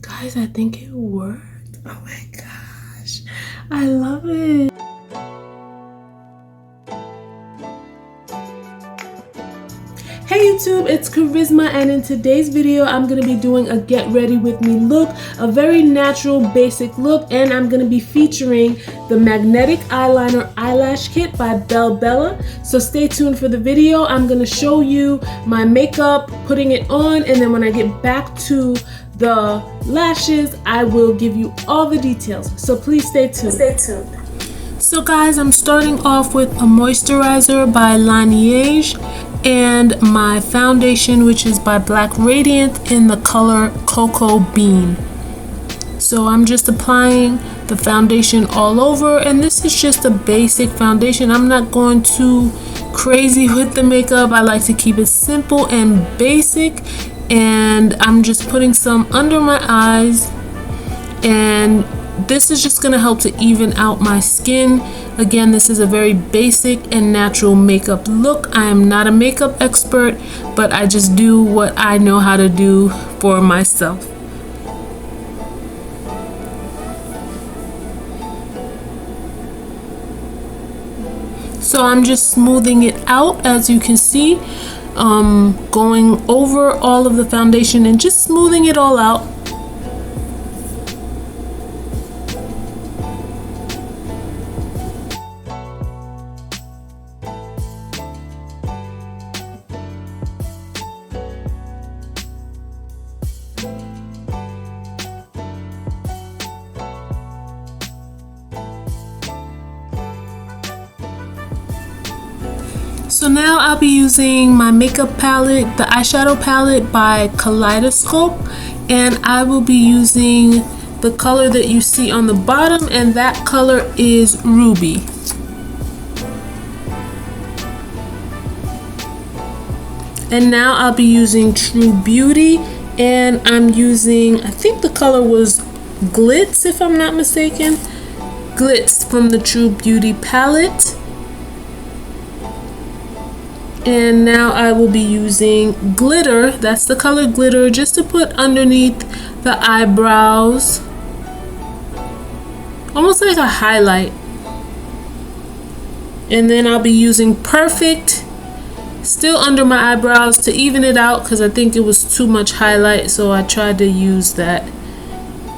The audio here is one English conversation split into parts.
Guys, I think it worked. Oh my gosh, I love it. Hey YouTube, it's Kharyzma, and in today's video I'm going to be doing a get ready with me look, a very natural basic look, and I'm going to be featuring the magnetic eyeliner eyelash kit by Belle Bella. So stay tuned for the video. I'm going to show you my makeup, putting it on, and then when I get back to the lashes I will give you all the details. So please stay tuned. So guys, I'm starting off with a moisturizer by Laneige and my foundation, which is by Black Radiance in the color Cocoa Bean. So I'm just applying the foundation all over, and this is just a basic foundation. I'm not going too crazy with the makeup. I like to keep it simple and basic, and I'm just putting some under my eyes, and this is just going to help to even out my skin. Again, this is a very basic and natural makeup look. I am not a makeup expert, but I just do what I know how to do for myself. So I'm just smoothing it out, as you can see, going over all of the foundation and just smoothing it all out. So now I'll be using my makeup palette, the eyeshadow palette by Kaleidescope, and I will be using the color that you see on the bottom, and that color is Ruby. And now I'll be using True Beauty, and I'm using, I think the color was Glitz if I'm not mistaken. Glitz from the True Beauty palette. And now I will be using glitter, that's the color Glitter, just to put underneath the eyebrows, almost like a highlight. And then I'll be using Perfect, still under my eyebrows, to even it out, because I think it was too much highlight, so I tried to use that.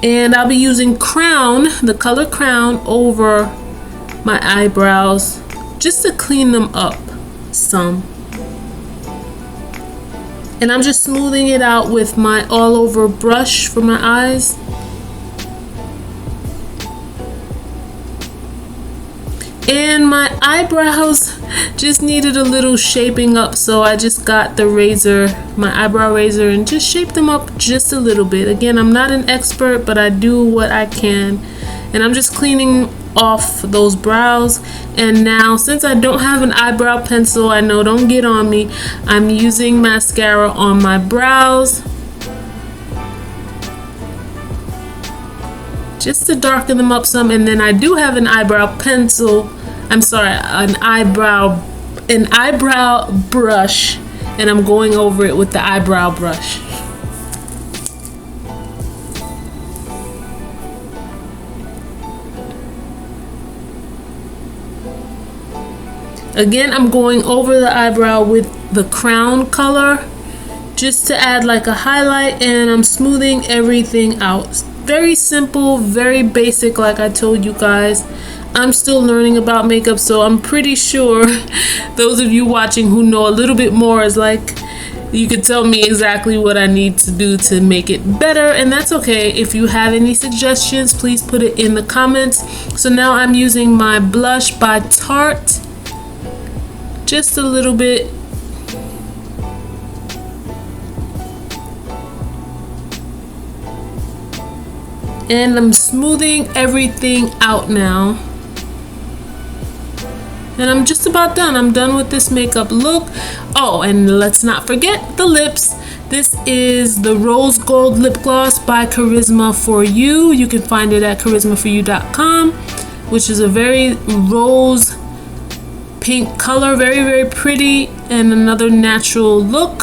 And I'll be using Crown, the color Crown, over my eyebrows, just to clean them up some. And I'm just smoothing it out with my all over brush for my eyes. And my eyebrows just needed a little shaping up, so I just got the razor, my eyebrow razor, and just shaped them up just a little bit. Again, I'm not an expert, but I do what I can. And I'm just cleaning off those brows. And now, since I don't have an eyebrow pencil, I know, don't get on me, I'm using mascara on my brows just to darken them up some. And then I do have an eyebrow pencil, I'm sorry, an eyebrow brush, and I'm going over it with the eyebrow brush. Again, I'm going over the eyebrow with the Crown color just to add like a highlight, and I'm smoothing everything out. Very simple, very basic, like I told you guys. I'm still learning about makeup, so I'm pretty sure those of you watching who know a little bit more is like, you could tell me exactly what I need to do to make it better, and that's okay. If you have any suggestions, please put it in the comments. So now I'm using my blush by Tarte, just a little bit. And I'm smoothing everything out now. And I'm just about done. I'm done with this makeup look. Oh, and let's not forget the lips. This is the Rose Gold Lip Gloss by Kharyzma For You. You can find it at kharyzmaforyou.com, which is a very rose pink color, very, very pretty, and another natural look.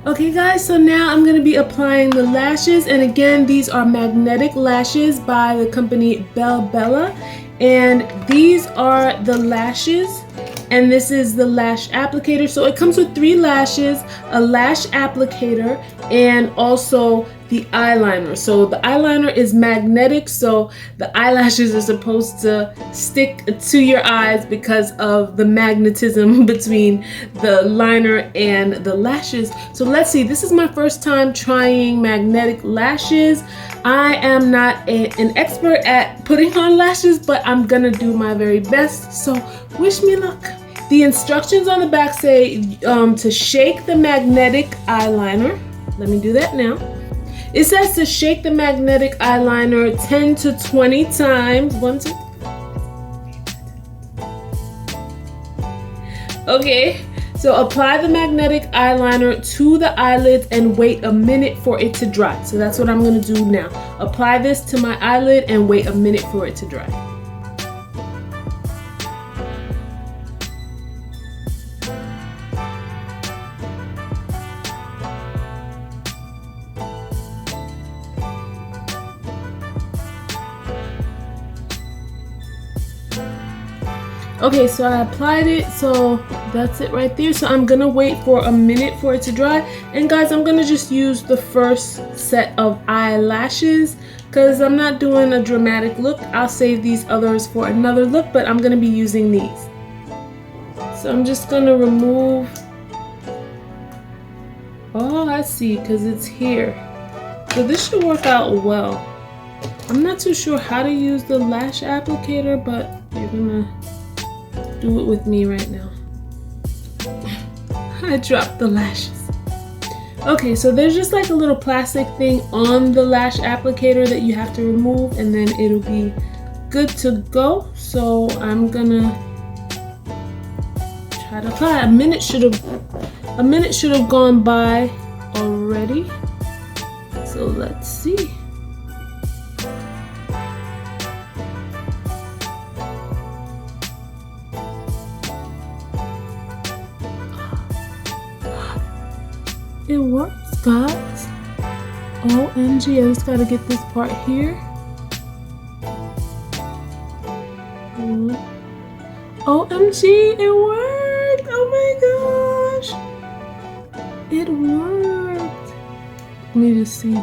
Okay guys, so now I'm going to be applying the lashes, and again these are magnetic lashes by the company Belle Bella, and these are the lashes, and this is the lash applicator. So it comes with 3 lashes, a lash applicator, and also the eyeliner. So the eyeliner is magnetic, so the eyelashes are supposed to stick to your eyes because of the magnetism between the liner and the lashes. So let's see, this is my first time trying magnetic lashes. I am not an expert at putting on lashes, but I'm gonna do my very best, so wish me luck. The instructions on the back say to shake the magnetic eyeliner. Let me do that now. It says to shake the magnetic eyeliner 10 to 20 times. 1, 2. Okay, so apply the magnetic eyeliner to the eyelids and wait a minute for it to dry. So that's what I'm gonna do now. Apply this to my eyelid and wait a minute for it to dry. Okay, so I applied it, so that's it right there. So I'm gonna wait for a minute for it to dry. And guys, I'm gonna just use the first set of eyelashes because I'm not doing a dramatic look. I'll save these others for another look, but I'm gonna be using these. So I'm just gonna remove, oh, I see, because it's here. So this should work out well. I'm not too sure how to use the lash applicator, but you're gonna do it with me right now. I dropped the lashes. Okay, so there's just like a little plastic thing on the lash applicator that you have to remove, and then it'll be good to go. So I'm gonna try to apply. A minute should have gone by already. So let's see. It works, guys. OMG, I just gotta get this part here. OMG, it worked! Oh my gosh! It worked! Let me just see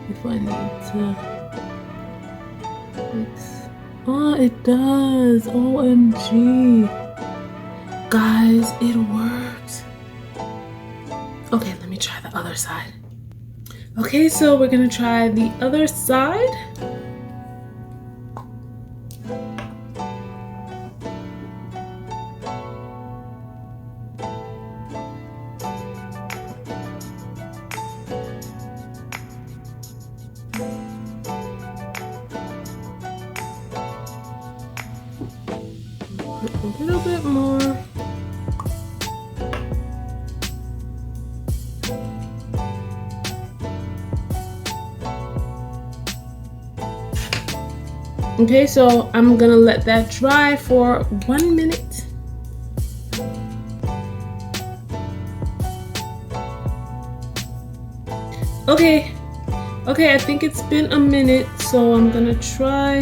if I need to fix. Oh, it does! OMG! Guys, it works! Okay, let me try the other side. Okay, so we're gonna try the other side. Put a little bit more. Okay, so I'm gonna let that dry for 1 minute. Okay, I think it's been a minute, so I'm gonna try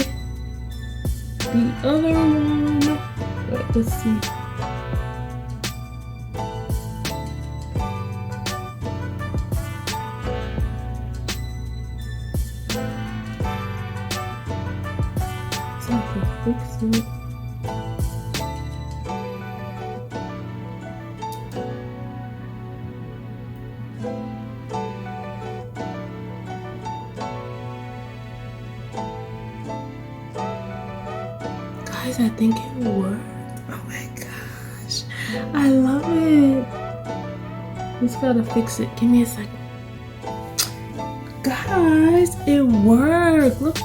the other one. Let's see. Fix it. Guys, I think it worked. Oh my gosh, I love it. Just gotta fix it. Give me a second. Guys, it worked. Look.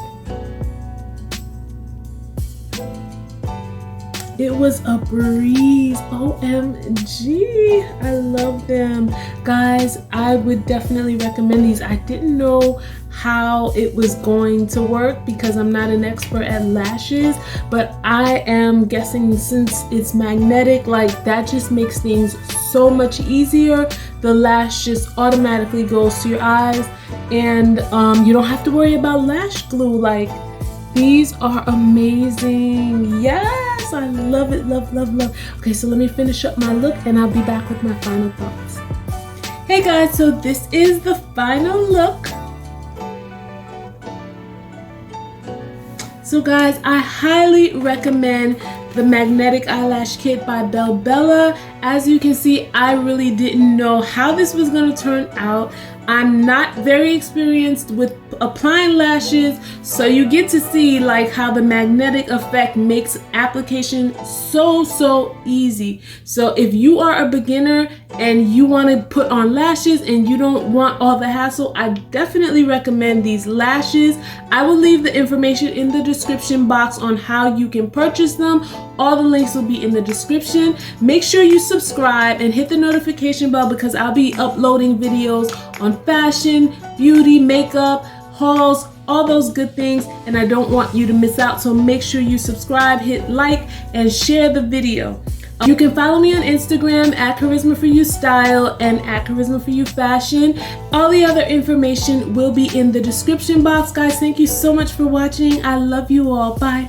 It was a breeze. OMG. I love them. Guys, I would definitely recommend these. I didn't know how it was going to work because I'm not an expert at lashes, but I am guessing since it's magnetic, like that just makes things so much easier the lash just automatically goes to your eyes, and you don't have to worry about lash glue. Like, these are amazing. Yes, I love it, love, love, love. Okay, so let me finish up my look and I'll be back with my final thoughts. Hey guys, so this is the final look. So guys, I highly recommend the Magnetic Eyelash Kit by Belle Bella. As you can see, I really didn't know how this was going to turn out. I'm not very experienced with applying lashes, so you get to see like how the magnetic effect makes application so easy. So if you are a beginner and you want to put on lashes and you don't want all the hassle, I definitely recommend these lashes. I will leave the information in the description box on how you can purchase them. All the links will be in the description. Make sure you subscribe and hit the notification bell because I'll be uploading videos on fashion, beauty, makeup, hauls, all those good things, and I don't want you to miss out. So make sure you subscribe, hit like, and share the video. You can follow me on Instagram at Kharyzma4U and at Kharyzma4U. All the other information will be in the description box. Guys, thank you so much for watching. I love you all. Bye.